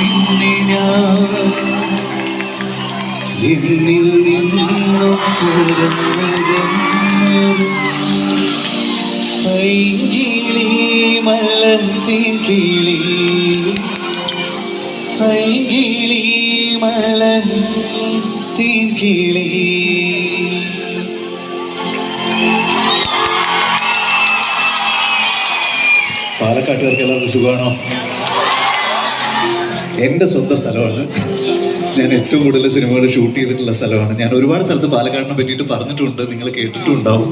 നിന്നെ ഞാൻ എന്നിൽ നിന്നും പൈകിളി മലർത്തിൻ കിളി പൈകിളി മലർത്തിൻ കിളി. പാലക്കാട്ടുകാർക്ക് എല്ലാവർക്കും സുഖമാണോ? എൻ്റെ സ്വന്തം സ്ഥലമാണ്. ഞാൻ ഏറ്റവും കൂടുതൽ സിനിമകൾ ഷൂട്ട് ചെയ്തിട്ടുള്ള സ്ഥലമാണ്. ഞാൻ ഒരുപാട് സ്ഥലത്ത് പാലക്കാടിനെ പറ്റിയിട്ട് പറഞ്ഞിട്ടുണ്ട്, നിങ്ങൾ കേട്ടിട്ടുണ്ടാവും.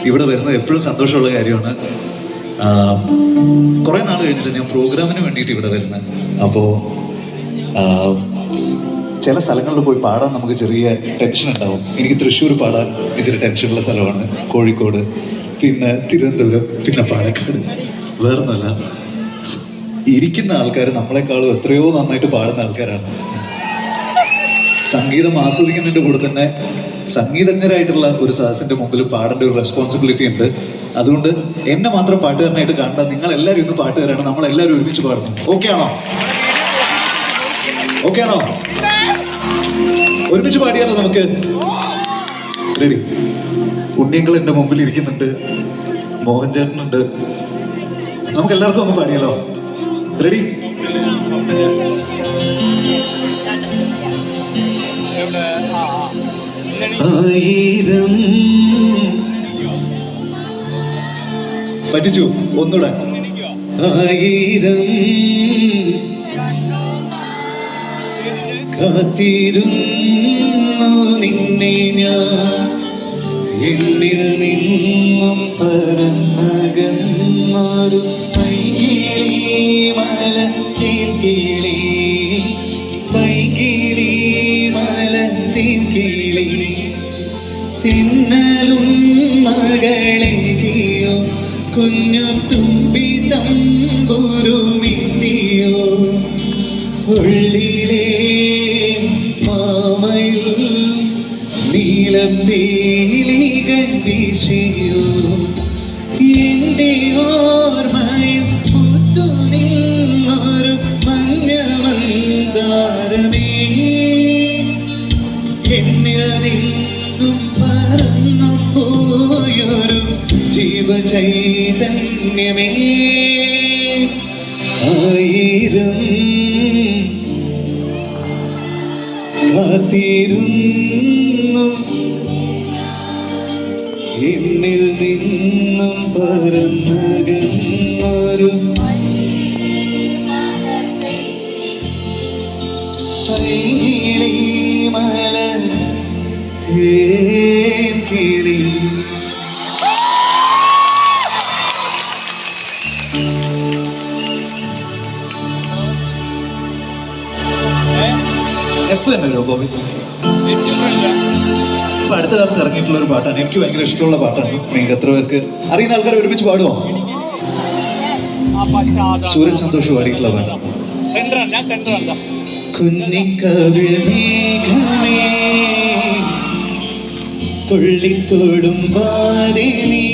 ഇവിടെ വരുന്നത് എപ്പോഴും സന്തോഷമുള്ള കാര്യമാണ്. കുറേ നാൾ കഴിഞ്ഞിട്ട് ഞാൻ പ്രോഗ്രാമിന് വേണ്ടിയിട്ട് ഇവിടെ വരുന്നത്. അപ്പോൾ ചില സ്ഥലങ്ങളിൽ പോയി പാടാൻ നമുക്ക് ചെറിയ ടെൻഷൻ ഉണ്ടാവും. എനിക്ക് തൃശ്ശൂർ പാടാൻ ഇച്ചിരി ടെൻഷനുള്ള സ്ഥലമാണ്, കോഴിക്കോട്, പിന്നെ തിരുവനന്തപുരം, പിന്നെ പാലക്കാട്. വേറൊന്നുമല്ല, ഇരിക്കുന്ന ആൾക്കാർ നമ്മളെക്കാളും എത്രയോ നന്നായിട്ട് പാടുന്ന ആൾക്കാരാണ്. സംഗീതം ആസ്വദിക്കുന്നതിൻ്റെ കൂടെ തന്നെ സംഗീതജ്ഞരായിട്ടുള്ള ഒരു സദസ്സിൻ്റെ മുമ്പിൽ പാടേണ്ട ഒരു റെസ്പോൺസിബിലിറ്റി ഉണ്ട്. അതുകൊണ്ട് എന്നെ മാത്രം പാട്ടുകാരനായിട്ട് കാണണ്ട, നിങ്ങൾ എല്ലാവരും ഇന്ന് പാട്ടുകാരാണ്. നമ്മളെല്ലാവരും ഒരുമിച്ച് പാടുന്നു. ഓക്കെ ആണോ? ഓക്കെ ആണോ? ഒരുമിച്ച് പാടിയാലോ നമുക്ക്? റെഡി? ഉണ്ണിയങ്ങൾ എൻ്റെ മുമ്പിൽ ഇരിക്കുന്നുണ്ട്, മോഹൻ ചേട്ടനുണ്ട്. നമുക്ക് എല്ലാവർക്കും ഒന്ന് പാടിയാലോ? റെഡി? ആയിരം പറ്റിച്ചു, ഒന്നുകൂടെ. ആയിരം കാത്തിരുന്നു നിന്നെ ഞാൻ എന്നിൽ നിന്നും പറന്നകന്നൊരു പൈകിളി മലത്തിൻ കിളി പൈകിളി മലത്തിൻ കിളി. തിന്നലും മകളെയോ കുഞ്ഞു തുമ്പി തമ്പുരുമിട്ടിയോ ഉള്ളിലെ മാമയിൽ നീലം പീലികൾ വീശിയോ എൻ്റെ ഓർമ്മയിൽ പൂത്തു നിന്നൊരു മഞ്ഞമന്ദാരമേ എന്നിൽ നിന്നും പറന്നു പോയൊരു ജീവചൈതന്യമേ. ആയിരം കാത്തിരുന്നു എന്നിൽ നിന്നും പറന്നകന്നൊരു പൈകിളി മലർത്തിൻ കിളി. എഫ് തന്നെ ബോബി. ഇപ്പൊ അടുത്ത കാലത്ത് ഇറങ്ങിയിട്ടുള്ള ഒരു പാട്ടാണ്, എനിക്ക് ഭയങ്കര ഇഷ്ടമുള്ള പാട്ടാണ്. നിങ്ങൾക്ക് എത്ര പേർക്ക് അറിയുന്ന ആൾക്കാർ ഒരുമിച്ച് പാടുമോ? സൂരജ് സന്തോഷ് പാടിയിട്ടുള്ള പാട്ടാണ്. കുഞ്ഞിക്കവിൾ മേഘമേ തുള്ളിത്തോടും വാതിലേ